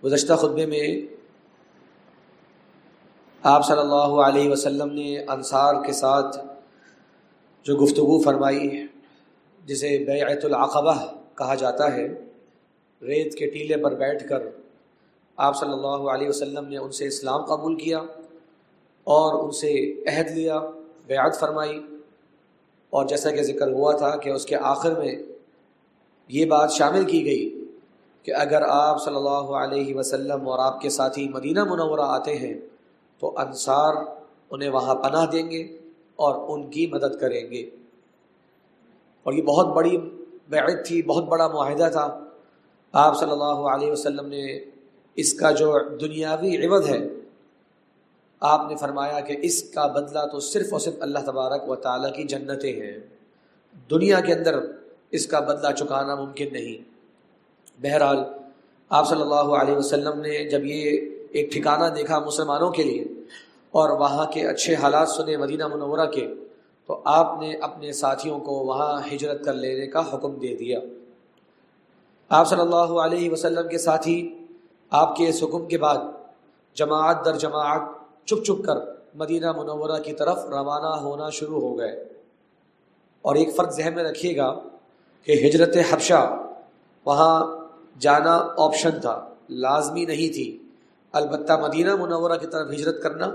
گزشتہ خطبے میں آپ صلی اللہ علیہ وسلم نے انصار کے ساتھ جو گفتگو فرمائی، جسے بیعۃ العقبہ کہا جاتا ہے، ریت کے ٹیلے پر بیٹھ کر آپ صلی اللہ علیہ وسلم نے ان سے اسلام قبول کیا اور ان سے عہد لیا، بیعت فرمائی، اور جیسا کہ ذکر ہوا تھا کہ اس کے آخر میں یہ بات شامل کی گئی کہ اگر آپ صلی اللہ علیہ وسلم اور آپ کے ساتھی مدینہ منورہ آتے ہیں تو انصار انہیں وہاں پناہ دیں گے اور ان کی مدد کریں گے۔ اور یہ بہت بڑی بیعت تھی، بہت بڑا معاہدہ تھا۔ آپ صلی اللہ علیہ وسلم نے اس کا جو دنیاوی عوض ہے، آپ نے فرمایا کہ اس کا بدلہ تو صرف اور صرف اللہ تبارک و تعالیٰ کی جنتیں ہیں، دنیا کے اندر اس کا بدلہ چکانا ممکن نہیں۔ بہرحال آپ صلی اللہ علیہ وسلم نے جب یہ ایک ٹھکانہ دیکھا مسلمانوں کے لیے اور وہاں کے اچھے حالات سنے مدینہ منورہ کے، تو آپ نے اپنے ساتھیوں کو وہاں ہجرت کر لینے کا حکم دے دیا۔ آپ صلی اللہ علیہ وسلم کے ساتھی آپ کے اس حکم کے بعد جماعت در جماعت چپ چپ کر مدینہ منورہ کی طرف روانہ ہونا شروع ہو گئے۔ اور ایک فرق ذہن میں رکھیے گا کہ ہجرت حبشہ وہاں جانا آپشن تھا، لازمی نہیں تھی، البتہ مدینہ منورہ کی طرف ہجرت کرنا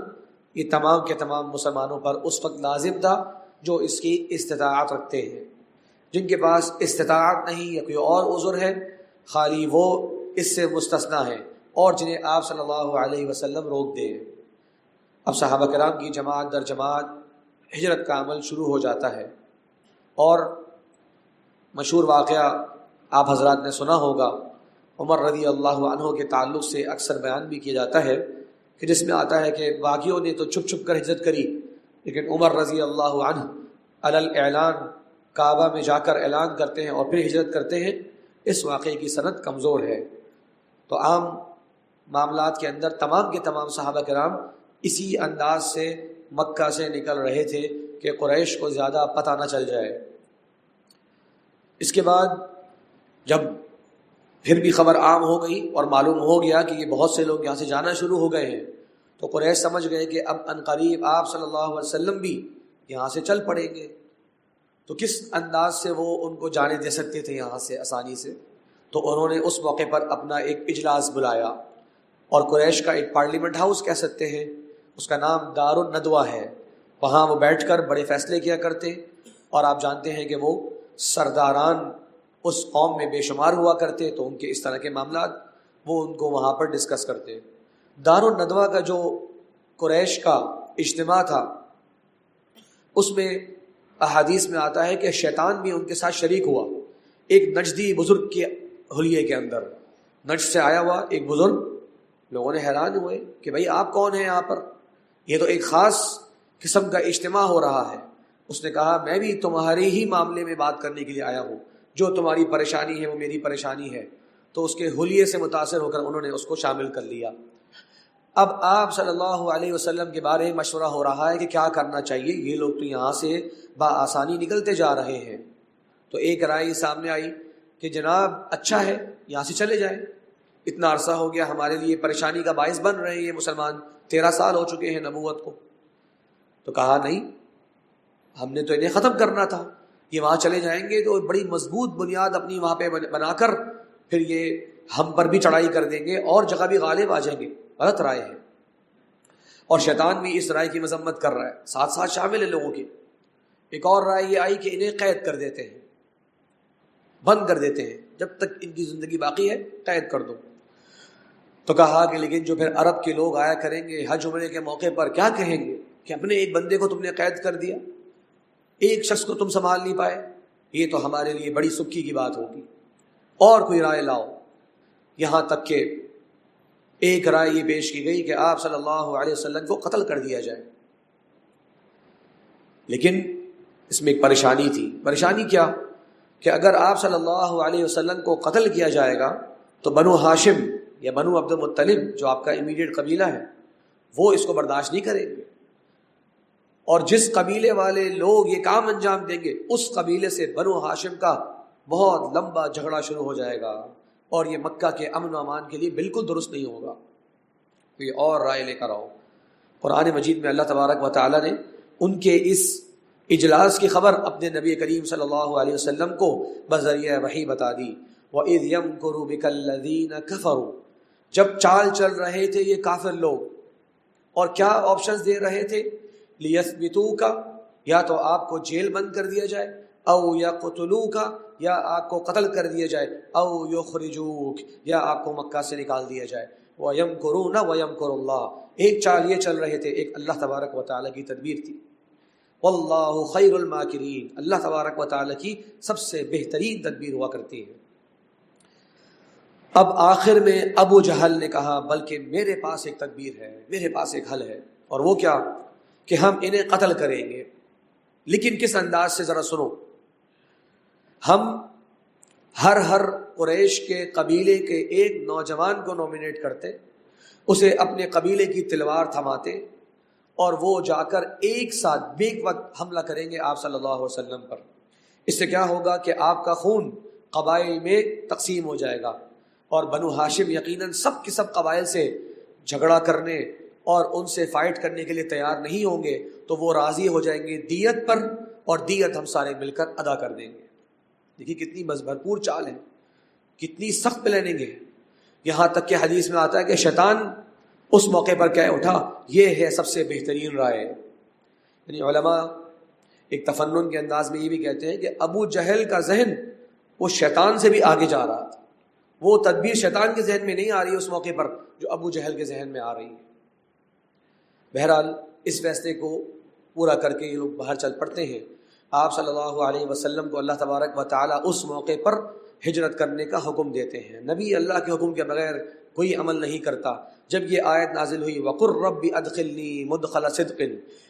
یہ تمام کے تمام مسلمانوں پر اس وقت لازم تھا جو اس کی استطاعت رکھتے ہیں۔ جن کے پاس استطاعت نہیں یا کوئی اور عذر ہے، خالی وہ اس سے مستثنیٰ ہیں، اور جنہیں آپ صلی اللہ علیہ وسلم روک دیں۔ اب صحابہ کرام کی جماعت در جماعت ہجرت کا عمل شروع ہو جاتا ہے، اور مشہور واقعہ آپ حضرات نے سنا ہوگا، عمر رضی اللہ عنہ کے تعلق سے اکثر بیان بھی کیا جاتا ہے کہ جس میں آتا ہے کہ باقیوں نے تو چھپ چھپ کر ہجرت کری، لیکن عمر رضی اللہ عنہ علی الاعلان کعبہ میں جا کر اعلان کرتے ہیں اور پھر ہجرت کرتے ہیں۔ اس واقعے کی سند کمزور ہے۔ تو عام معاملات کے اندر تمام کے تمام صحابہ کرام اسی انداز سے مکہ سے نکل رہے تھے کہ قریش کو زیادہ پتہ نہ چل جائے۔ اس کے بعد جب پھر بھی خبر عام ہو گئی اور معلوم ہو گیا کہ یہ بہت سے لوگ یہاں سے جانا شروع ہو گئے ہیں، تو قریش سمجھ گئے کہ اب عنقریب آپ صلی اللہ علیہ وسلم بھی یہاں سے چل پڑیں گے، تو کس انداز سے وہ ان کو جانے دے سکتے تھے یہاں سے آسانی سے۔ تو انہوں نے اس موقع پر اپنا ایک اجلاس بلایا، اور قریش کا ایک پارلیمنٹ ہاؤس کہہ سکتے ہیں، اس کا نام دار الندوہ ہے، وہاں وہ بیٹھ کر بڑے فیصلے کیا کرتے، اور آپ جانتے ہیں کہ وہ سرداران اس قوم میں بے شمار ہوا کرتے، تو ان کے اس طرح کے معاملات وہ ان کو وہاں پر ڈسکس کرتے۔ دار الندوہ کا جو قریش کا اجتماع تھا، اس میں احادیث میں آتا ہے کہ شیطان بھی ان کے ساتھ شریک ہوا، ایک نجدی بزرگ کے حلیے کے اندر، نجد سے آیا ہوا ایک بزرگ۔ لوگوں نے حیران ہوئے کہ بھئی آپ کون ہیں یہاں پر، یہ تو ایک خاص قسم کا اجتماع ہو رہا ہے۔ اس نے کہا میں بھی تمہارے ہی معاملے میں بات کرنے کے لیے آیا ہوں، جو تمہاری پریشانی ہے وہ میری پریشانی ہے۔ تو اس کے حلیے سے متاثر ہو کر انہوں نے اس کو شامل کر لیا۔ اب آپ صلی اللہ علیہ وسلم کے بارے میں مشورہ ہو رہا ہے کہ کیا کرنا چاہیے، یہ لوگ تو یہاں سے بآسانی نکلتے جا رہے ہیں۔ تو ایک رائے سامنے آئی کہ جناب اچھا ہے یہاں سے چلے جائیں، اتنا عرصہ ہو گیا ہمارے لیے پریشانی کا باعث بن رہے ہیں یہ مسلمان، 13 سال ہو چکے ہیں نبوت کو۔ تو کہا نہیں، ہم نے تو انہیں ختم کرنا تھا، یہ وہاں چلے جائیں گے تو بڑی مضبوط بنیاد اپنی وہاں پہ بنا کر پھر یہ ہم پر بھی چڑھائی کر دیں گے اور جگہ بھی غالب آ جائیں گے۔ غلط رائے ہے، اور شیطان بھی اس رائے کی مذمت کر رہا ہے، ساتھ ساتھ شامل ہے لوگوں کے۔ ایک اور رائے یہ آئی کہ انہیں قید کر دیتے ہیں، بند کر دیتے ہیں، جب تک ان کی زندگی باقی ہے قید کر دو۔ تو کہا کہ لیکن جو پھر عرب کے لوگ آیا کریں گے حج عمرے کے موقع پر کیا کہیں گے کہ اپنے ایک بندے کو تم نے قید کر دیا، ایک شخص کو تم سنبھال نہیں پائے، یہ تو ہمارے لیے بڑی سکھی کی بات ہوگی، اور کوئی رائے لاؤ۔ یہاں تک کہ ایک رائے یہ پیش کی گئی کہ آپ صلی اللہ علیہ وسلم کو قتل کر دیا جائے۔ لیکن اس میں ایک پریشانی تھی۔ پریشانی کیا؟ کہ اگر آپ صلی اللہ علیہ وسلم کو قتل کیا جائے گا تو بنو ہاشم یا بنو عبد المطلب جو آپ کا امیڈیٹ قبیلہ ہے وہ اس کو برداشت نہیں کریں گے، اور جس قبیلے والے لوگ یہ کام انجام دیں گے اس قبیلے سے بنو ہاشم کا بہت لمبا جھگڑا شروع ہو جائے گا، اور یہ مکہ کے امن و امان کے لیے بالکل درست نہیں ہوگا، کوئی اور رائے لے کر آؤ۔ قرآن مجید میں اللہ تبارک و تعالیٰ نے ان کے اس اجلاس کی خبر اپنے نبی کریم صلی اللہ علیہ وسلم کو بذریعہ وحی بتا دی۔ وَإِذْ يَمْكُرُ بِكَ الَّذِينَ كَفَرُوا، جب چال چل رہے تھے یہ کافر لوگ، اور کیا آپشنز دے رہے تھے؟ لِيَثْبِتُوكَ، یا تو آپ کو جیل بند کر دیا جائے، او يَقْتُلُوكَ، یا آپ کو قتل کر دیا جائے، او يُخْرِجُوكَ، یا آپ کو مکہ سے نکال دیا جائے۔ وَيَمْكُرُونَ وَيَمْكُرُ اللَّهُ، ایک چال یہ چل رہے تھے، ایک اللہ تبارک و تعالیٰ کی تدبیر تھی۔ واللہ خیر الماکرین، اللہ تبارک و تعالیٰ کی سب سے بہترین تدبیر ہوا کرتی ہے۔ اب آخر میں ابو جہل نے کہا بلکہ میرے پاس ایک تدبیر ہے، میرے پاس ایک حل ہے، اور وہ کیا کہ ہم انہیں قتل کریں گے، لیکن کس انداز سے ذرا سنو۔ ہم ہر قریش کے قبیلے کے ایک نوجوان کو نومینیٹ کرتے، اسے اپنے قبیلے کی تلوار تھماتے، اور وہ جا کر ایک ساتھ بیک وقت حملہ کریں گے آپ صلی اللہ علیہ وسلم پر۔ اس سے کیا ہوگا کہ آپ کا خون قبائل میں تقسیم ہو جائے گا، اور بنو ہاشم یقیناً سب کے سب قبائل سے جھگڑا کرنے اور ان سے فائٹ کرنے کے لیے تیار نہیں ہوں گے، تو وہ راضی ہو جائیں گے دیت پر، اور دیت ہم سارے مل کر ادا کر دیں گے۔ دیکھیے کتنی بھرپور چال ہے، کتنی سخت پلاننگ ہے۔ یہاں تک کہ حدیث میں آتا ہے کہ شیطان اس موقع پر کہہ اٹھا یہ ہے سب سے بہترین رائے۔ یعنی علماء ایک تفنن کے انداز میں یہ بھی کہتے ہیں کہ ابو جہل کا ذہن وہ شیطان سے بھی آگے جا رہا تھا، وہ تدبیر شیطان کے ذہن میں نہیں آ رہی اس موقع پر جو ابو جہل کے ذہن میں آ رہی ہے۔ بہرحال اس فیصلے کو پورا کر کے یہ لوگ باہر چل پڑتے ہیں۔ آپ صلی اللہ علیہ وسلم کو اللہ تبارک و تعالیٰ اس موقع پر ہجرت کرنے کا حکم دیتے ہیں۔ نبی اللہ کے حکم کے بغیر کوئی عمل نہیں کرتا۔ جب یہ آیت نازل ہوئی وَقُلْ رَبِّ أَدْخِلْنِي مُدْخَلَ صِدْقٍ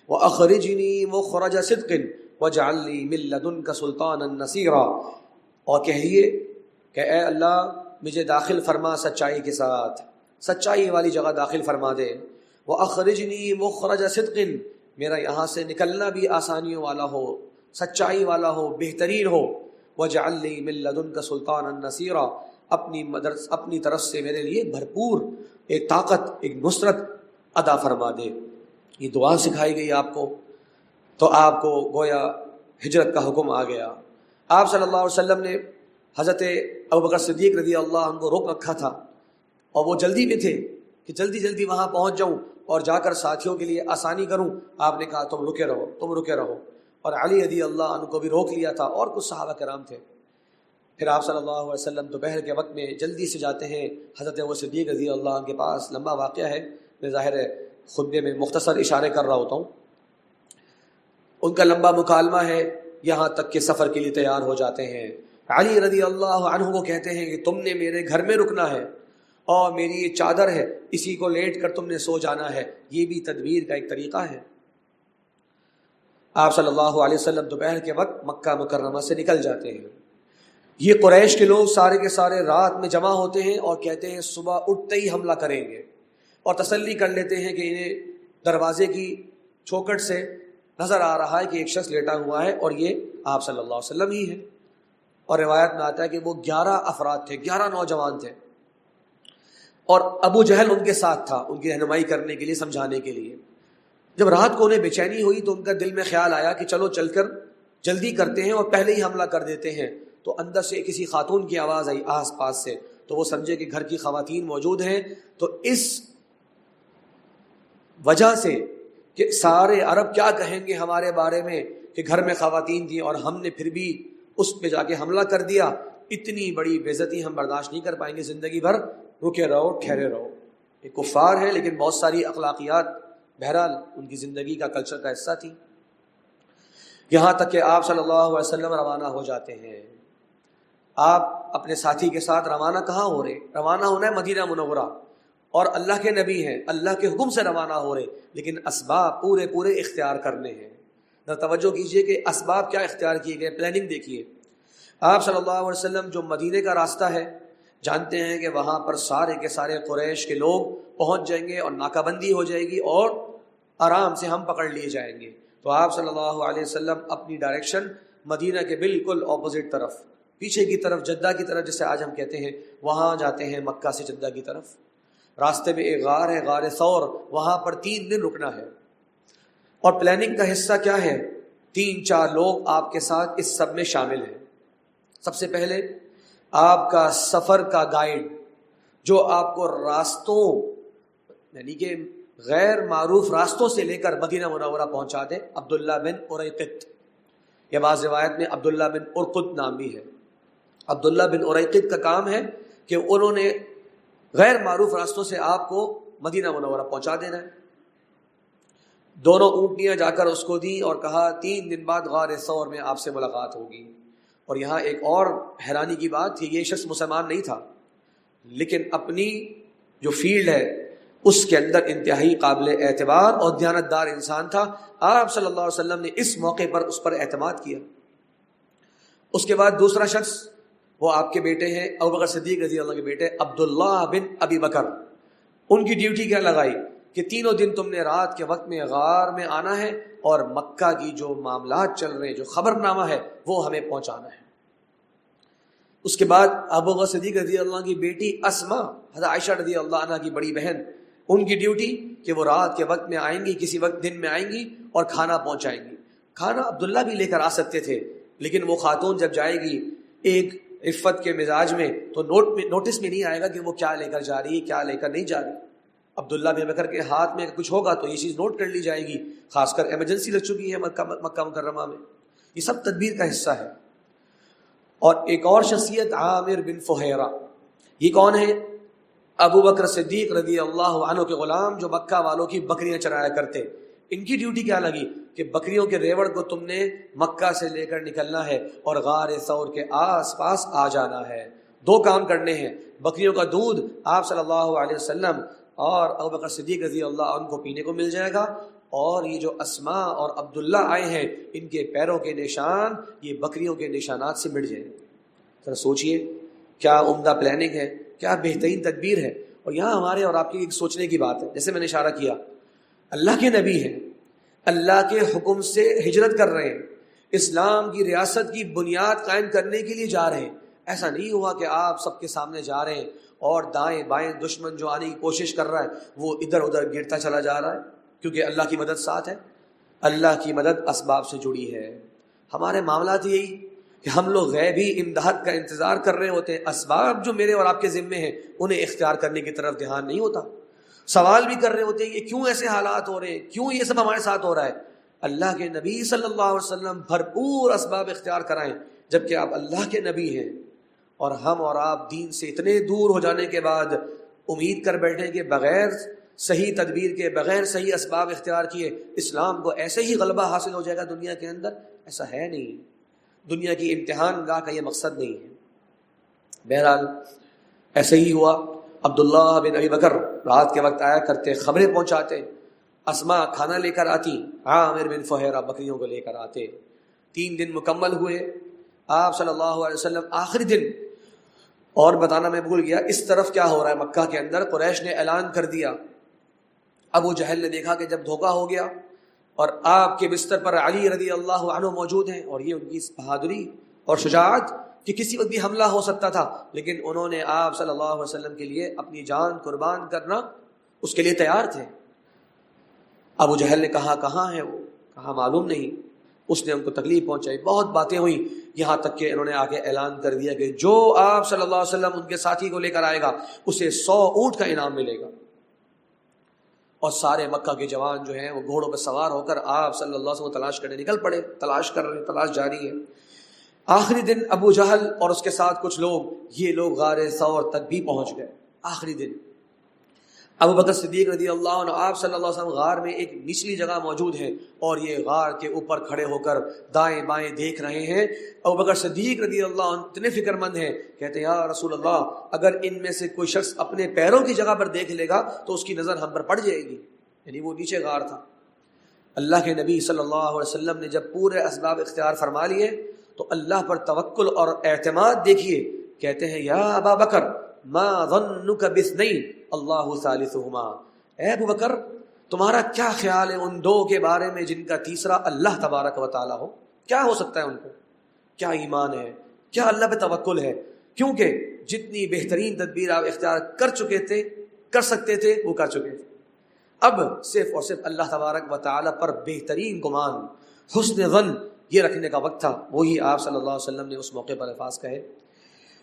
وَأَخْرِجْنِي مُخْرَجَ صِدْقٍ وَاجْعَلْ لِي مِن لَّدُنكَ سُلْطَانًا نَصِيرًا، اور کہیے کہ اے اللہ مجھے داخل فرما سچائی کے ساتھ، سچائی والی جگہ داخل فرما دے۔ وَأَخْرِجْنِي مُخْرَجَ صِدْقٍ، میرا یہاں سے نکلنا بھی آسانیوں والا ہو، سچائی والا ہو، بہترین ہو۔ وَاجْعَلْ لِي مِن لَّدُنكَ سُلْطَانًا نَصِيرًا، اپنی طرف سے میرے لیے بھرپور ایک طاقت، ایک نصرت عطا فرما دے۔ یہ دعا سکھائی گئی آپ کو، تو آپ کو گویا ہجرت کا حکم آ گیا۔ آپ صلی اللہ علیہ وسلم نے حضرت ابوبکر صدیق رضی اللہ عنہ کو روک رکھا تھا، اور وہ جلدی میں تھے کہ جلدی جلدی وہاں پہنچ جاؤں اور جا کر ساتھیوں کے لیے آسانی کروں۔ آپ نے کہا تم رکے رہو، تم رکے رہو، اور علی رضی اللہ عنہ کو بھی روک لیا تھا، اور کچھ صحابہ کرام تھے۔ پھر آپ صلی اللہ علیہ وسلم دوپہر کے وقت میں جلدی سے جاتے ہیں حضرت ابو صدیق رضی اللہ عنہ کے پاس۔ لمبا واقعہ ہے، میں ظاہر ہے خطبے میں مختصر اشارے کر رہا ہوتا ہوں۔ ان کا لمبا مکالمہ ہے، یہاں تک کہ سفر کے لیے تیار ہو جاتے ہیں۔ علی رضی اللہ عنہ کو کہتے ہیں کہ تم نے میرے گھر میں رکنا ہے، اور میری یہ چادر ہے اسی کو لیٹ کر تم نے سو جانا ہے۔ یہ بھی تدبیر کا ایک طریقہ ہے۔ آپ صلی اللہ علیہ وسلم دوپہر کے وقت مکہ مکرمہ سے نکل جاتے ہیں۔ یہ قریش کے لوگ سارے کے سارے رات میں جمع ہوتے ہیں اور کہتے ہیں صبح اٹھتے ہی حملہ کریں گے، اور تسلی کر لیتے ہیں کہ انہیں دروازے کی چوکھٹ سے نظر آ رہا ہے کہ ایک شخص لیٹا ہوا ہے، اور یہ آپ صلی اللہ علیہ وسلم ہی ہے۔ اور روایت میں آتا ہے کہ وہ 11 افراد تھے، 11 نوجوان تھے، اور ابو جہل ان کے ساتھ تھا، ان کی رہنمائی کرنے کے لیے، سمجھانے کے لیے۔ جب رات کو انہیں بے چینی ہوئی تو ان کا دل میں خیال آیا کہ چلو چل کر جلدی کرتے ہیں اور پہلے ہی حملہ کر دیتے ہیں۔ تو اندر سے کسی خاتون کی آواز آئی آس پاس سے، تو وہ سمجھے کہ گھر کی خواتین موجود ہیں، تو اس وجہ سے کہ سارے عرب کیا کہیں گے ہمارے بارے میں کہ گھر میں خواتین تھیں اور ہم نے پھر بھی اس پہ جا کے حملہ کر دیا، اتنی بڑی بے عزتی ہم برداشت نہیں کر پائیں گے زندگی بھر، رکے رہو، ٹھہرے رہو۔ یہ کفار ہے لیکن بہت ساری اخلاقیات بہرحال ان کی زندگی کا کلچر کا حصہ تھی۔ یہاں تک کہ آپ صلی اللہ علیہ وسلم روانہ ہو جاتے ہیں۔ آپ اپنے ساتھی کے ساتھ روانہ کہاں ہو رہے؟ روانہ ہونا ہے مدینہ منورہ، اور اللہ کے نبی ہیں، اللہ کے حکم سے روانہ ہو رہے، لیکن اسباب پورے اختیار کرنے ہیں۔ ذرا توجہ کیجئے کہ اسباب کیا اختیار کیے گئے، پلاننگ دیکھیے۔ آپ صلی اللہ علیہ وسلم جو مدینے کا راستہ ہے، جانتے ہیں کہ وہاں پر سارے کے سارے قریش کے لوگ پہنچ جائیں گے اور ناکہ بندی ہو جائے گی اور آرام سے ہم پکڑ لیے جائیں گے۔ تو آپ صلی اللہ علیہ وسلم اپنی ڈائریکشن مدینہ کے بالکل اپوزٹ طرف پیچھے کی طرف جدہ کی طرف، جسے آج ہم کہتے ہیں، وہاں جاتے ہیں مکہ سے جدہ کی طرف. راستے میں ایک غار ہے، غار ثور، وہاں پر 3 دن رکنا ہے. اور پلاننگ کا حصہ کیا ہے؟ 3-4 لوگ آپ کے ساتھ اس سب میں شامل ہیں. سب سے پہلے آپ کا سفر کا گائیڈ، جو آپ کو راستوں، یعنی کہ غیر معروف راستوں سے لے کر مدینہ منورہ پہنچا دے، عبداللہ بن اریقط. یہ بعض روایت میں عبداللہ بن ارقط نام بھی ہے. عبداللہ بن اریقط کا کام ہے کہ انہوں نے غیر معروف راستوں سے آپ کو مدینہ منورہ پہنچا دینا ہے. دونوں اونٹنیاں جا کر اس کو دی اور کہا 3 دن بعد غار ثور میں آپ سے ملاقات ہوگی. اور یہاں ایک اور حیرانی کی بات تھی، یہ شخص مسلمان نہیں تھا، لیکن اپنی جو فیلڈ ہے اس کے اندر انتہائی قابل اعتبار اور دیانتدار انسان تھا. آپ صلی اللہ علیہ وسلم نے اس موقع پر اس پر اعتماد کیا. اس کے بعد دوسرا شخص، وہ آپ کے بیٹے ہیں ابوبکر صدیق رضی اللہ کے بیٹے عبداللہ بن ابی بکر. ان کی ڈیوٹی کیا لگائی کہ 3 دن تم نے رات کے وقت میں غار میں آنا ہے اور مکہ کی جو معاملات چل رہے ہیں، جو خبر نامہ ہے، وہ ہمیں پہنچانا ہے. اس کے بعد ابوبکر صدیق رضی اللہ کی بیٹی اسما، حضرت عائشہ رضی اللہ عنہ کی بڑی بہن، ان کی ڈیوٹی کہ وہ رات کے وقت میں آئیں گی، کسی وقت دن میں آئیں گی اور کھانا پہنچائیں گی. کھانا عبداللہ بھی لے کر آ سکتے تھے، لیکن وہ خاتون جب جائے گی ایک عفت کے مزاج میں، تو نوٹس میں نہیں آئے گا کہ وہ کیا لے کر جا رہی ہے، کیا لے کر نہیں جا رہی. عبداللہ بن بکر کے ہاتھ میں کچھ ہوگا تو یہ چیز نوٹ کر لی جائے گی، خاص کر ایمرجنسی لگ چکی ہے مکہ مکرمہ میں. یہ سب تدبیر کا حصہ ہے. اور ایک اور شخصیت عامر بن فہیرہ، یہ کون ہے؟ ابو بکر صدیق رضی اللہ عنہ کے غلام، جو مکہ والوں کی بکریاں چرایا کرتے. ان کی ڈیوٹی کیا لگی کہ بکریوں کے ریوڑ کو تم نے مکہ سے لے کر نکلنا ہے اور غار ثور کے آس پاس آ جانا ہے. 2 کام کرنے ہیں. بکریوں کا دودھ آپ صلی اللہ علیہ وسلم اور ابو بکر صدیق رضی اللہ عنہ کو پینے کو مل جائے گا، اور یہ جو اسما اور عبداللہ آئے ہیں، ان کے پیروں کے نشان یہ بکریوں کے نشانات سے مٹ جائیں. ذرا سوچئے کیا عمدہ پلاننگ ہے، کیا بہترین تدبیر ہے. اور یہاں ہمارے اور آپ کی ایک سوچنے کی بات ہے. جیسے میں نے اشارہ کیا، اللہ کے نبی ہیں، اللہ کے حکم سے ہجرت کر رہے ہیں، اسلام کی ریاست کی بنیاد قائم کرنے کے لیے جا رہے ہیں. ایسا نہیں ہوا کہ آپ سب کے سامنے جا رہے ہیں اور دائیں بائیں دشمن جو آنے کی کوشش کر رہا ہے وہ ادھر ادھر گرتا چلا جا رہا ہے، کیونکہ اللہ کی مدد ساتھ ہے. اللہ کی مدد اسباب سے جڑی ہے. ہمارے معاملات یہی کہ ہم لوگ غیبی امداد کا انتظار کر رہے ہوتے ہیں، اسباب جو میرے اور آپ کے ذمے ہیں انہیں اختیار کرنے کی طرف دھیان نہیں ہوتا. سوال بھی کر رہے ہوتے ہیں کہ کیوں ایسے حالات ہو رہے ہیں، کیوں یہ سب ہمارے ساتھ ہو رہا ہے. اللہ کے نبی صلی اللہ علیہ وسلم بھرپور اسباب اختیار کرائیں، جبکہ آپ اللہ کے نبی ہیں. اور ہم اور آپ دین سے اتنے دور ہو جانے کے بعد امید کر بیٹھے کہ بغیر صحیح تدبیر کے، بغیر صحیح اسباب اختیار کیے اسلام کو ایسے ہی غلبہ حاصل ہو جائے گا دنیا کے اندر. ایسا ہے نہیں. دنیا کی امتحان گاہ کا یہ مقصد نہیں ہے. بہرحال ایسے ہی ہوا. عبداللہ بن ابی بکر رات کے وقت آیا کرتے، خبریں پہنچاتے. اسما کھانا لے کر آتی، عامر بن فہیرہ بکریوں کو لے کر آتے. 3 دن مکمل ہوئے. آپ صلی اللہ علیہ وسلم آخری دن، اور بتانا میں بھول گیا، اس طرف کیا ہو رہا ہے مکہ کے اندر، قریش نے اعلان کر دیا. ابو جہل نے دیکھا کہ جب دھوکہ ہو گیا اور آپ کے بستر پر علی رضی اللہ عنہ موجود ہیں، اور یہ ان کی بہادری اور شجاعت کہ کسی وقت بھی حملہ ہو سکتا تھا، لیکن انہوں نے آپ صلی اللہ علیہ وسلم کے لیے اپنی جان قربان کرنا اس کے لیے تیار تھے. ابو جہل نے کہا کہاں ہے وہ؟ کہا معلوم نہیں. اس نے ان کو تکلیف پہنچائی، بہت باتیں ہوئیں، یہاں تک کہ انہوں نے آگے اعلان کر دیا کہ جو آپ صلی اللہ علیہ وسلم ان کے ساتھی کو لے کر آئے گا اسے 100 اونٹ کا انعام ملے گا. اور سارے مکہ کے جوان جو ہیں وہ گھوڑوں پہ سوار ہو کر آپ صلی اللہ علیہ وسلم تلاش کرنے نکل پڑے. تلاش کر رہے، تلاش جاری ہے. آخری دن ابو جہل اور اس کے ساتھ کچھ لوگ، یہ لوگ غار ثور تک بھی پہنچ گئے. آخری دن ابو بکر صدیق رضی اللہ عنہ، آپ صلی اللہ علیہ وسلم غار میں ایک نچلی جگہ موجود ہے اور یہ غار کے اوپر کھڑے ہو کر دائیں بائیں دیکھ رہے ہیں. ابو بکر صدیق رضی اللہ عنہ اتنے فکر مند ہیں، کہتے ہیں یا رسول اللہ، اگر ان میں سے کوئی شخص اپنے پیروں کی جگہ پر دیکھ لے گا تو اس کی نظر ہم پر پڑ جائے گی. یعنی وہ نیچے غار تھا. اللہ کے نبی صلی اللہ علیہ وسلم نے جب پورے اسباب اختیار فرما لیے تو اللہ پر توکل اور اعتماد دیکھیے. کہتے ہیں یا ابا بکر ما ظنک باثنین اللہ ثالثہما. اے ابو بکر، تمہارا کیا خیال ہے ان 2 کے بارے میں جن کا تیسرا اللہ تبارک و تعالی ہو؟ کیا ہو سکتا ہے ان کو؟ کیا ایمان ہے، کیا اللہ پہ توکل ہے؟ کیونکہ جتنی بہترین تدبیر آپ اختیار کر سکتے تھے وہ کر چکے تھے. اب صرف اور صرف اللہ تبارک و تعالیٰ پر بہترین گمان، حسن ظن یہ رکھنے کا وقت تھا. وہی آپ صلی اللہ علیہ وسلم نے اس موقع پر الفاظ کہے.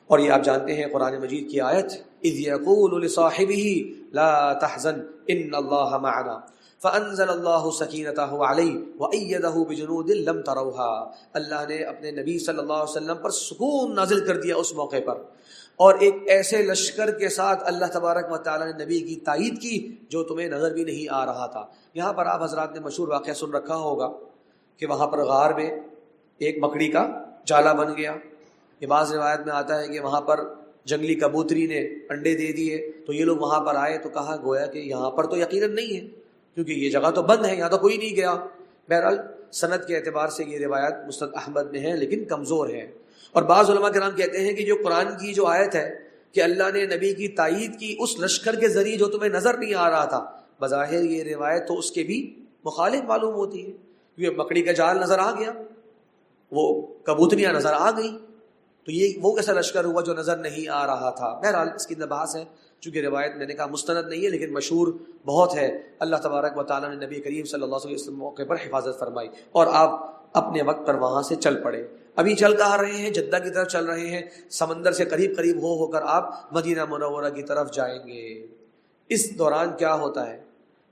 اور یہ آپ جانتے ہیں قرآن مجید کی آیت اذ یقول لصاحبہ لا تحزن ان اللہ معنا فانزل اللہ سکینتہ علیہ وایدہ بجنود لم تروها. اللہ نے اپنے نبی صلی اللہ علیہ وسلم پر سکون نازل کر دیا اس موقع پر، اور ایک ایسے لشکر کے ساتھ اللہ تبارک و تعالیٰ نے نبی کی تائید کی جو تمہیں نظر بھی نہیں آ رہا تھا. یہاں پر آپ حضرات نے مشہور واقعہ سن رکھا ہوگا کہ وہاں پر غار میں ایک مکڑی کا جالا بن گیا. یہ بعض روایت میں آتا ہے کہ وہاں پر جنگلی کبوتری نے انڈے دے دیے، تو یہ لوگ وہاں پر آئے تو کہا گویا کہ یہاں پر تو یقیناً نہیں ہے کیونکہ یہ جگہ تو بند ہے، یہاں تو کوئی نہیں گیا. بہرحال سند کے اعتبار سے یہ روایت مسند احمد میں ہے لیکن کمزور ہے. اور بعض علماء کرام کہتے ہیں کہ جو قرآن کی جو آیت ہے کہ اللہ نے نبی کی تائید کی اس لشکر کے ذریعے جو تمہیں نظر نہیں آ رہا تھا، بظاہر یہ روایت تو اس کے بھی مخالف معلوم ہوتی ہے. کیونکہ مکڑی کا جال نظر آ گیا، وہ کبوتریاں نظر آ گئی، تو یہ وہ کیسا لشکر ہوا جو نظر نہیں آ رہا تھا. بہرحال اس کی بحث ہے، چونکہ روایت میں نے کہا مستند نہیں ہے لیکن مشہور بہت ہے. اللہ تبارک و تعالیٰ نے نبی کریم صلی اللہ علیہ وسلم موقع پر حفاظت فرمائی اور آپ اپنے وقت پر وہاں سے چل پڑے. ابھی چل کہاں رہے ہیں؟ جدہ کی طرف چل رہے ہیں. سمندر سے قریب ہو کر آپ مدینہ منورہ کی طرف جائیں گے. اس دوران کیا ہوتا ہے،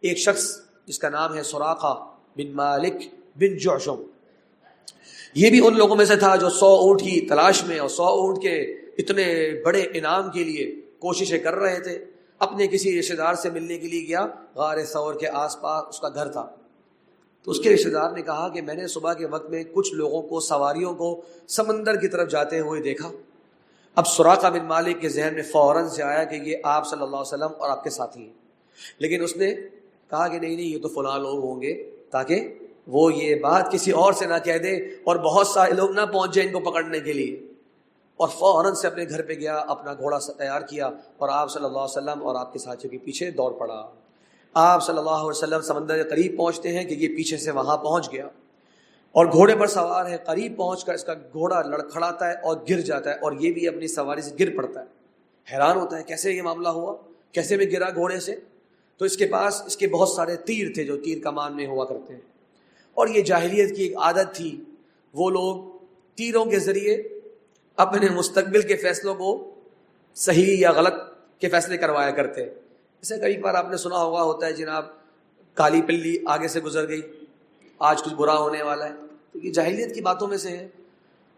ایک شخص جس کا نام ہے سراقہ بن مالک بن جعشم، یہ بھی ان لوگوں میں سے تھا جو 100 اونٹ کی تلاش میں اور 100 اونٹ کے اتنے بڑے انعام کے لیے کوششیں کر رہے تھے. اپنے کسی رشتہ دار سے ملنے کے لیے گیا، غار ثور کے آس پاس اس کا گھر تھا. تو اس کے رشتہ دار نے کہا کہ میں نے صبح کے وقت میں کچھ لوگوں کو، سواریوں کو سمندر کی طرف جاتے ہوئے دیکھا. اب سراقہ بن مالک کے ذہن میں فوراً سے آیا کہ یہ آپ صلی اللہ علیہ وسلم اور آپ کے ساتھی ہیں. لیکن اس نے کہا کہ نہیں یہ تو فلاں لوگ ہوں گے، تاکہ وہ یہ بات کسی اور سے نہ کہہ دے اور بہت سارے لوگ نہ پہنچ جائیں ان کو پکڑنے کے لیے. اور فوراً سے اپنے گھر پہ گیا، اپنا گھوڑا تیار کیا اور آپ صلی اللہ علیہ وسلم اور آپ کے ساتھیوں کے پیچھے دوڑ پڑا. آپ صلی اللہ علیہ وسلم سمندر کے قریب پہنچتے ہیں کہ یہ پیچھے سے وہاں پہنچ گیا اور گھوڑے پر سوار ہے. قریب پہنچ کر اس کا گھوڑا لڑکھڑاتا ہے اور گر جاتا ہے، اور یہ بھی اپنی سواری سے گر پڑتا ہے. حیران ہوتا ہے کیسے یہ معاملہ ہوا، کیسے میں گرا گھوڑے سے. تو اس کے پاس اس کے بہت سارے تیر تھے جو تیر کمان میں ہوا کرتے ہیں، اور یہ جاہلیت کی ایک عادت تھی، وہ لوگ تیروں کے ذریعے اپنے مستقبل کے فیصلوں کو صحیح یا غلط کے فیصلے کروایا کرتے. جیسے کئی بار آپ نے سنا ہوتا ہے جناب کالی پلی آگے سے گزر گئی، آج کچھ برا ہونے والا ہے. تو یہ جاہلیت کی باتوں میں سے ہے.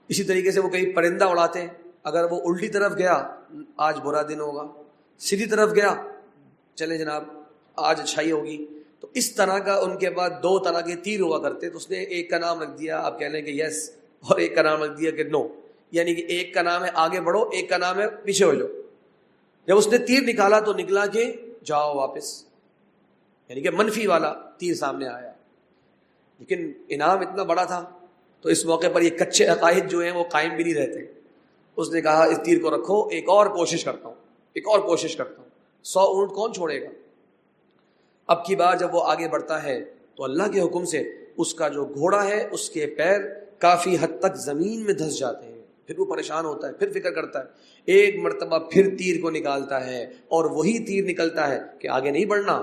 اسی طریقے سے وہ کئی پرندہ اڑاتے ہیں، اگر وہ الٹی طرف گیا آج برا دن ہوگا، سیدھی طرف گیا چلے جناب آج اچھائی ہوگی. تو اس طرح کا ان کے بعد 2 طرح کے تیر ہوا کرتے. تو اس نے ایک کا نام رکھ دیا، آپ کہہ لیں کہ یس، اور ایک کا نام رکھ دیا کہ نو. یعنی کہ ایک کا نام ہے آگے بڑھو، ایک کا نام ہے پیچھے ہو جاؤ. جب اس نے تیر نکالا تو نکلا کہ جاؤ واپس، یعنی کہ منفی والا تیر سامنے آیا. لیکن انعام اتنا بڑا تھا تو اس موقع پر یہ کچے عقائد جو ہیں وہ قائم بھی نہیں رہتے. اس نے کہا اس تیر کو رکھو، ایک اور کوشش کرتا ہوں. 100 اونٹ کون چھوڑے گا. اب کی بار جب وہ آگے بڑھتا ہے تو اللہ کے حکم سے اس کا جو گھوڑا ہے اس کے پیر کافی حد تک زمین میں دھس جاتے ہیں. پھر وہ پریشان ہوتا ہے، پھر فکر کرتا ہے، ایک مرتبہ پھر تیر کو نکالتا ہے اور وہی تیر نکلتا ہے کہ آگے نہیں بڑھنا،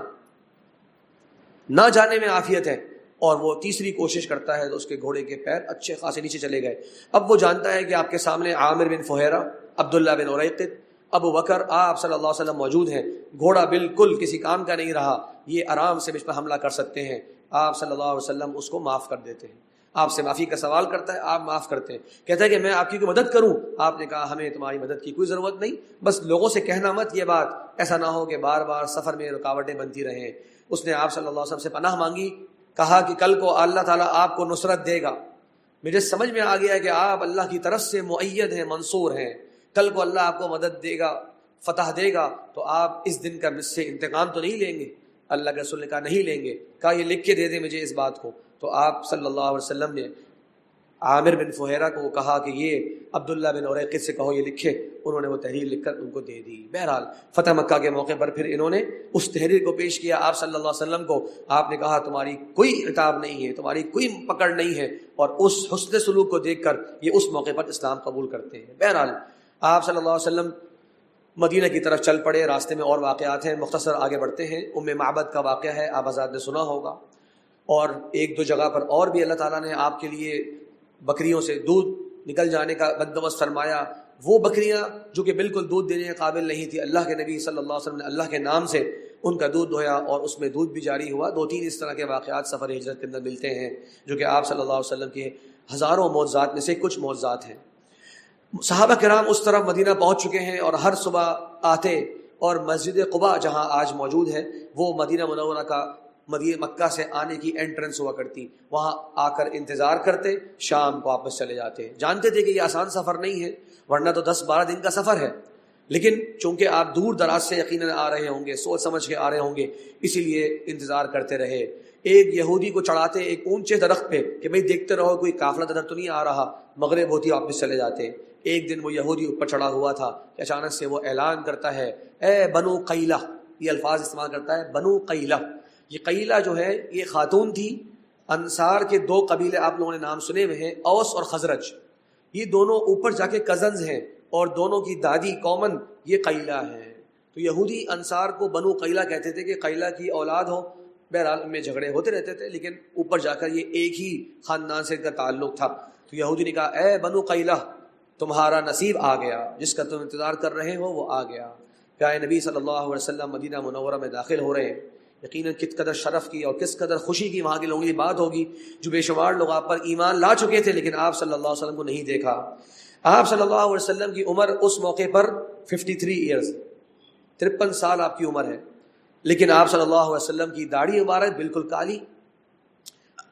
نہ جانے میں عافیت ہے. اور وہ تیسری کوشش کرتا ہے تو اس کے گھوڑے کے پیر اچھے خاصے نیچے چلے گئے. اب وہ جانتا ہے کہ آپ کے سامنے عامر بن فہیرہ، عبداللہ بن اریقط، ابو بکر، آپ صلی اللہ علیہ وسلم موجود ہیں. گھوڑا بالکل کسی کام کا نہیں رہا، یہ آرام سے مجھ پر حملہ کر سکتے ہیں. آپ صلی اللہ علیہ وسلم اس کو معاف کر دیتے ہیں. آپ سے معافی کا سوال کرتا ہے، آپ معاف کرتے ہیں. کہتا ہے کہ میں آپ کی کوئی مدد کروں. آپ نے کہا ہمیں تمہاری مدد کی کوئی ضرورت نہیں، بس لوگوں سے کہنا مت یہ بات، ایسا نہ ہو کہ بار بار سفر میں رکاوٹیں بنتی رہیں. اس نے آپ صلی اللہ علیہ وسلم سے پناہ مانگی، کہا کہ کل کو اللہ تعالیٰ آپ کو نصرت دے گا. مجھے سمجھ میں آ گیا ہے کہ آپ اللہ کی طرف سے مؤید ہیں، منصور ہیں. کل کو اللہ آپ کو مدد دے گا، فتح دے گا، تو آپ اس دن کا مجھ سے انتقام تو نہیں لیں گے. اللہ کے رسول نے کہا نہیں لیں گے. کہا یہ لکھ کے دے دیں مجھے اس بات کو. تو آپ صلی اللہ علیہ وسلم نے عامر بن فہیرہ کو کہا کہ یہ عبداللہ بن اریقط سے کہو یہ لکھے، انہوں نے وہ تحریر لکھ کر ان کو دے دی۔ بہرحال فتح مکہ کے موقع پر پھر انہوں نے اس تحریر کو پیش کیا آپ صلی اللہ علیہ وسلم کو۔ آپ نے کہا تمہاری کوئی عتاب نہیں ہے، تمہاری کوئی پکڑ نہیں ہے، اور اس حسن سلوک کو دیکھ کر یہ اس موقع پر اسلام قبول کرتے ہیں۔ بہرحال آپ صلی اللہ علیہ وسلم مدینہ کی طرف چل پڑے۔ راستے میں اور واقعات ہیں، مختصر آگے بڑھتے ہیں۔ معبد کا واقعہ ہے، آپ حضرات نے سنا ہوگا، اور ایک دو جگہ پر اور بھی اللہ تعالیٰ نے آپ کے لیے بکریوں سے دودھ نکل جانے کا بندوبست فرمایا۔ وہ بکریاں جو کہ بالکل دودھ دینے کے قابل نہیں تھی، اللہ کے نبی صلی اللہ علیہ وسلم نے اللہ کے نام سے ان کا دودھ دھویا اور اس میں دودھ بھی جاری ہوا۔ دو تین اس طرح کے واقعات سفر ہجرت کے اندر ملتے ہیں جو کہ آپ صلی اللہ علیہ وسلم کے ہزاروں معجزات میں سے کچھ معجزات ہیں۔ صحابہ کرام اس طرف مدینہ پہنچ چکے ہیں اور ہر صبح آتے، اور مسجد قباء جہاں آج موجود ہے وہ مدینہ منورہ کا مکہ سے آنے کی انٹرنس ہوا کرتی، وہاں آ کر انتظار کرتے، شام کو واپس چلے جاتے۔ جانتے تھے کہ یہ آسان سفر نہیں ہے، ورنہ تو 10-12 دن کا سفر ہے، لیکن چونکہ آپ دور دراز سے یقیناً آ رہے ہوں گے، سوچ سمجھ کے آ رہے ہوں گے، اسی لیے انتظار کرتے رہے۔ ایک یہودی کو چڑھاتے ایک اونچے درخت پہ کہ بھئی دیکھتے رہو کوئی قافلہ درخت تو نہیں آ رہا، مغرب ہوتی واپس چلے جاتے۔ ایک دن وہ یہودی اوپر چڑھا ہوا تھا کہ اچانک سے وہ اعلان کرتا ہے، اے بنو قیلہ، یہ الفاظ استعمال کرتا ہے، بنو قیلہ۔ یہ قیلہ جو ہے یہ خاتون تھی، انصار کے 2 قبیلے آپ لوگوں نے نام سنے ہوئے ہیں، اوس اور خزرج، یہ دونوں اوپر جا کے کزنز ہیں، اور دونوں کی دادی کامن یہ قیلہ ہیں۔ تو یہودی انصار کو بنو قیلہ کہتے تھے کہ قیلہ کی اولاد ہو۔ بہرحال ان میں جھگڑے ہوتے رہتے تھے، لیکن اوپر جا کر یہ ایک ہی خاندان سے ان کا تعلق تھا۔ تو یہودی نے کہا، اے بنو قیلہ، تمہارا نصیب آ گیا، جس کا تم انتظار کر رہے ہو وہ آ گیا۔ پیارے نبی صلی اللہ علیہ وسلم مدینہ منورہ میں داخل ہو رہے ہیں۔ یقیناً کس قدر شرف کی اور کس قدر خوشی کی وہاں کے لوگوں کی بات ہوگی، جو بے شمار لوگ آپ پر ایمان لا چکے تھے لیکن آپ صلی اللہ علیہ وسلم کو نہیں دیکھا۔ آپ صلی اللہ علیہ وسلم کی عمر اس موقع پر 53 ایئرز، 53 سال آپ کی عمر ہے، لیکن آپ صلی اللہ علیہ وسلم کی داڑھی مبارک بالکل کالی۔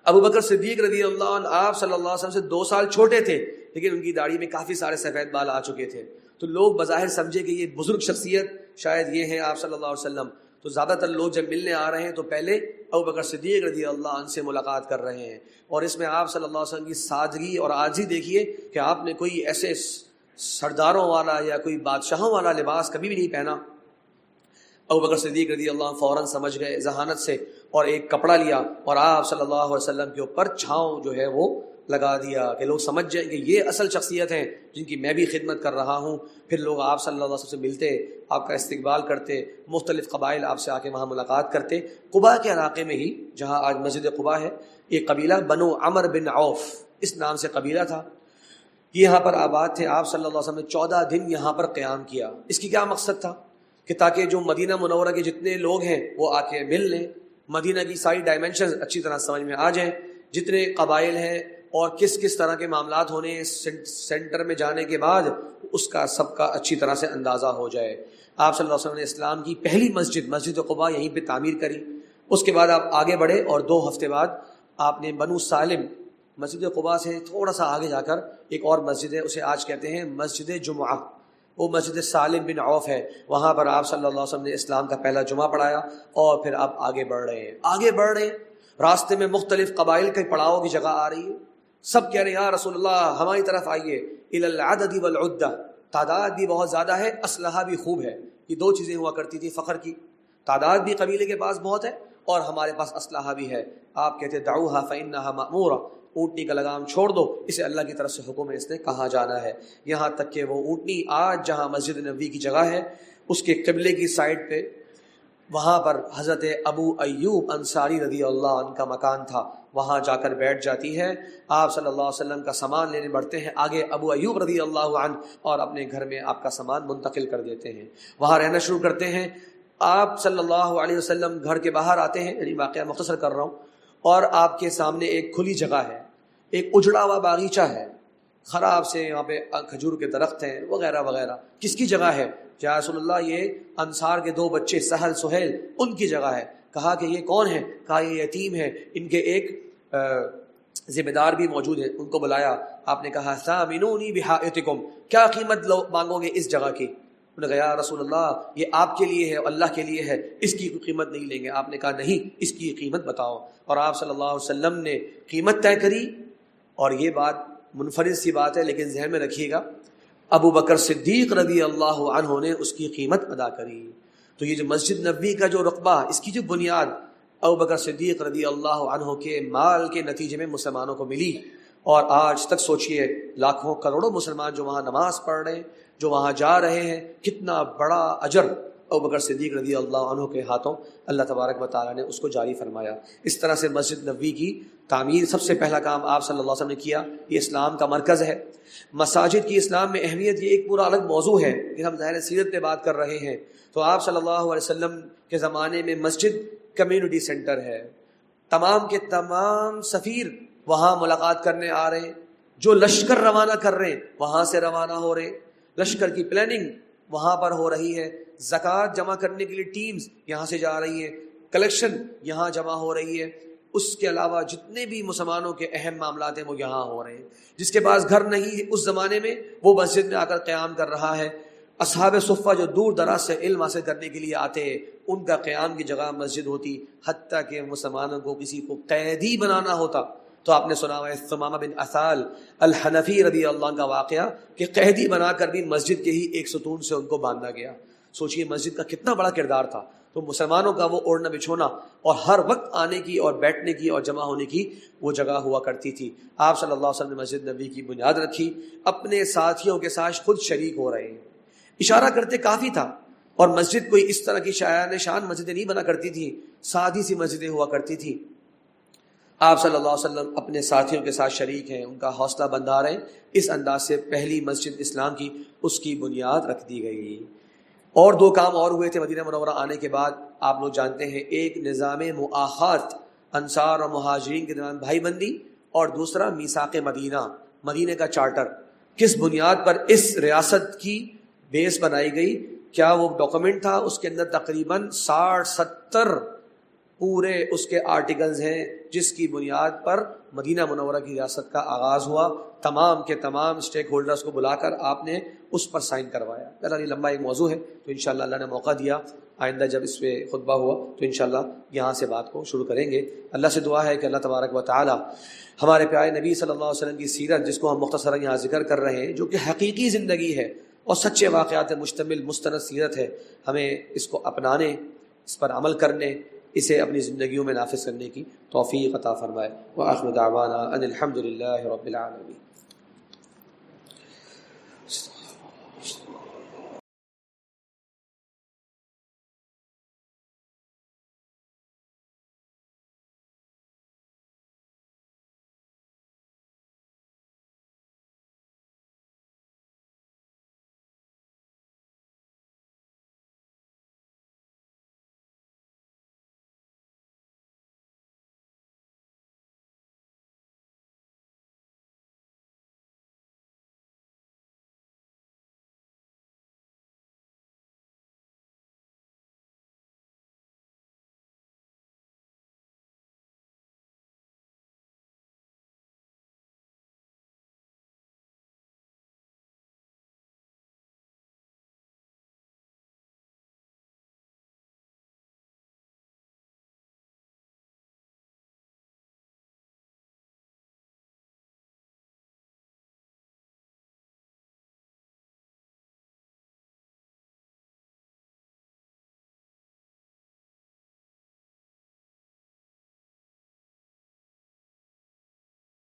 ابو بکر صدیق رضی اللہ عنہ آپ صلی اللہ علیہ وسلم سے 2 سال چھوٹے تھے، لیکن ان کی داڑھی میں کافی سارے سفید بال آ چکے تھے۔ تو لوگ بظاہر سمجھے کہ یہ بزرگ شخصیت شاید یہ ہیں آپ صلی اللہ علیہ وسلم۔ تو زیادہ تر لوگ جب ملنے آ رہے ہیں تو پہلے ابو بکر صدیق رضی اللہ عنہ سے ملاقات کر رہے ہیں، اور اس میں آپ صلی اللہ علیہ وسلم کی سادگی اور عاجزی دیکھیے کہ آپ نے کوئی ایسے سرداروں والا یا کوئی بادشاہوں والا لباس کبھی بھی نہیں پہنا۔ ابو بکر صدیق رضی اللہ عنہ فوراً سمجھ گئے ذہانت سے، اور ایک کپڑا لیا اور آپ صلی اللہ علیہ وسلم کے اوپر چھاؤں جو ہے وہ لگا دیا کہ لوگ سمجھ جائیں کہ یہ اصل شخصیت ہیں جن کی میں بھی خدمت کر رہا ہوں۔ پھر لوگ آپ صلی اللہ علیہ وسلم سے ملتے، آپ کا استقبال کرتے، مختلف قبائل آپ سے آ کے وہاں ملاقات کرتے۔ قباء کے علاقے میں ہی جہاں آج مسجد قباء ہے، ایک قبیلہ بنو عمر بن عوف اس نام سے قبیلہ تھا، یہ یہاں پر آباد تھے۔ آپ صلی اللہ علیہ وسلم نے 14 دن یہاں پر قیام کیا۔ اس کی کیا مقصد تھا؟ کہ تاکہ جو مدینہ منورہ کے جتنے لوگ ہیں وہ آ کے مل لیں، مدینہ کی ساری ڈائمنشنز اچھی طرح سمجھ میں آ جائیں، جتنے قبائل ہیں اور کس کس طرح کے معاملات ہونے ہیں سینٹر میں جانے کے بعد، اس کا سب کا اچھی طرح سے اندازہ ہو جائے۔ آپ صلی اللہ علیہ وسلم نے اسلام کی پہلی مسجد قباء یہیں پہ تعمیر کری۔ اس کے بعد آپ آگے بڑھے اور 2 ہفتے بعد آپ نے بنو سالم، مسجد قباء سے تھوڑا سا آگے جا کر ایک اور مسجد ہے، اسے آج کہتے ہیں مسجد جمعہ، وہ مسجد سالم بن عوف ہے، وہاں پر آپ صلی اللہ علیہ وسلم نے اسلام کا پہلا جمعہ پڑھایا، اور پھر آپ آگے بڑھ رہے ہیں۔ راستے میں مختلف قبائل کے پڑاؤ کی جگہ آ رہی ہے، سب کہہ رہے ہیں یا رسول اللہ ہماری طرف آئیے، الی العدد والعدہ، تعداد بھی بہت زیادہ ہے، اسلحہ بھی خوب ہے۔ یہ 2 چیزیں ہوا کرتی تھی فخر کی، تعداد بھی قبیلے کے پاس بہت ہے اور ہمارے پاس اسلحہ بھی ہے۔ آپ کہتے دعوها فإنها مأمورہ، اونٹنی کا لگام چھوڑ دو، اسے اللہ کی طرف سے حکم ہے، اس نے کہاں جانا ہے۔ یہاں تک کہ وہ اونٹنی آج جہاں مسجد نبوی کی جگہ ہے، اس کے قبلے کی سائڈ پہ وہاں پر حضرت ابو ایوب انصاری رضی اللہ عنہ کا مکان تھا، وہاں جا کر بیٹھ جاتی ہے۔ آپ صلی اللہ علیہ وسلم کا سامان لینے بڑھتے ہیں آگے ابو ایوب رضی اللہ عنہ، اور اپنے گھر میں آپ کا سامان منتقل کر دیتے ہیں، وہاں رہنا شروع کرتے ہیں۔ آپ صلی اللہ علیہ وسلم گھر کے باہر آتے ہیں، یعنی واقعہ مختصر کر رہا ہوں، اور آپ کے سامنے ایک کھلی جگہ ہے، ایک اجڑا ہوا باغیچہ ہے، خراب سے یہاں پہ کھجور کے درخت ہیں وغیرہ وغیرہ۔ کس کی جگہ ہے؟ یا رسول اللہ یہ انصار کے 2 بچے سہل سہیل ان کی جگہ ہے۔ کہا کہ یہ کون ہے؟ کہا یہ یتیم ہے، ان کے ایک ذمہ دار بھی موجود ہیں، ان کو بلایا۔ آپ نے کہا ثامنونی بحائطکم، کیا قیمت مانگو گے اس جگہ کی؟ انہوں نے کہا یا رسول اللہ یہ آپ کے لیے ہے اور اللہ کے لیے ہے، اس کی کوئی قیمت نہیں لیں گے۔ آپ نے کہا نہیں، اس کی قیمت بتاؤ، اور آپ صلی اللہ علیہ وسلم نے قیمت طے کری، اور یہ بات منفرد سی بات ہے، لیکن ذہن میں رکھیے گا ابو بکر صدیق رضی اللہ عنہ نے اس کی قیمت ادا کری. تو یہ جو مسجد نبوی کا جو رقبہ، اس کی جو بنیاد ابو بکر صدیق رضی اللہ عنہ کے مال کے نتیجے میں مسلمانوں کو ملی. اور آج تک سوچئے لاکھوں کروڑوں مسلمان جو وہاں نماز پڑھ رہے ہیں، جو وہاں جا رہے ہیں، کتنا بڑا اجر ابو بکر صدیق رضی اللہ عنہ کے ہاتھوں اللہ تبارک و تعالیٰ نے اس کو جاری فرمایا. اس طرح سے مسجد نبوی کی تعمیر سب سے پہلا کام آپ صلی اللہ علیہ وسلم نے کیا. یہ اسلام کا مرکز ہے. مساجد کی اسلام میں اہمیت یہ ایک پورا الگ موضوع ہے، کہ ہم ظاہر سیرت پہ بات کر رہے ہیں. تو آپ صلی اللہ علیہ وسلم کے زمانے میں مسجد کمیونٹی سینٹر ہے. تمام کے تمام سفیر وہاں ملاقات کرنے آ رہے ہیں، جو لشکر روانہ کر رہے ہیں وہاں سے روانہ ہو رہے ہیں، لشکر کی پلاننگ وہاں پر ہو رہی ہے، زکوٰۃ جمع کرنے کے لیے ٹیمز یہاں سے جا رہی ہیں، کلیکشن یہاں جمع ہو رہی ہے. اس کے علاوہ جتنے بھی مسلمانوں کے اہم معاملات ہیں وہ یہاں ہو رہے ہیں. جس کے پاس گھر نہیں اس زمانے میں وہ مسجد میں آ کر قیام کر رہا ہے. اصحاب صفہ جو دور دراز سے علم حاصل کرنے کے لیے آتے ہیں، ان کا قیام کی جگہ مسجد ہوتی. حتیٰ کہ مسلمانوں کو کسی کو قیدی بنانا ہوتا تو آپ نے سنا ہوا ہے ثمامہ بن اثال الحنفی رضی اللہ عنہ کا واقعہ، کہ قیدی بنا کر بھی مسجد کے ہی ایک ستون سے ان کو باندھا گیا. سوچئے مسجد کا کتنا بڑا کردار تھا. تو مسلمانوں کا وہ اوڑھنا بچھونا اور ہر وقت آنے کی اور بیٹھنے کی اور جمع ہونے کی وہ جگہ ہوا کرتی تھی. آپ صلی اللہ علیہ وسلم نے مسجد نبی کی بنیاد رکھی، اپنے ساتھیوں کے ساتھ خود شریک ہو رہے ہیں. اشارہ کرتے کافی تھا. اور مسجد کوئی اس طرح کی شایان شان مسجدیں نہیں بنا کرتی تھی، سادی سی مسجدیں ہوا کرتی تھی. آپ صلی اللہ علیہ وسلم اپنے ساتھیوں کے ساتھ شریک ہیں، ان کا حوصلہ بندھا رہے ہیں. اس انداز سے پہلی مسجد اسلام کی اس کی بنیاد رکھ دی گئی. اور دو کام اور ہوئے تھے مدینہ منورہ آنے کے بعد. آپ لوگ جانتے ہیں، ایک نظام مؤاخات انصار اور مہاجرین کے درمیان بھائی بندی، اور دوسرا میثاق مدینہ، مدینہ کا چارٹر. کس بنیاد پر اس ریاست کی بیس بنائی گئی؟ کیا وہ ڈاکومنٹ تھا؟ اس کے اندر تقریباً 60-70 پورے اس کے آرٹیکلز ہیں، جس کی بنیاد پر مدینہ منورہ کی ریاست کا آغاز ہوا. تمام کے تمام اسٹیک ہولڈرز کو بلا کر آپ نے اس پر سائن کروایا. اللہ لمبا ایک موضوع ہے، تو انشاءاللہ اللہ نے موقع دیا، آئندہ جب اس پہ خطبہ ہوا تو انشاءاللہ یہاں سے بات کو شروع کریں گے. اللہ سے دعا ہے کہ اللہ تبارک و تعالی ہمارے پیارے نبی صلی اللہ علیہ وسلم کی سیرت، جس کو ہم مختصراً یہاں ذکر کر رہے ہیں، جو کہ حقیقی زندگی ہے اور سچے واقعات مشتمل مستند سیرت ہے، ہمیں اس کو اپنانے، اس پر عمل کرنے، اسے اپنی زندگیوں میں نافذ کرنے کی توفیق عطا فرمائے. وآخر دعوانا ان الحمد للہ رب العالمین.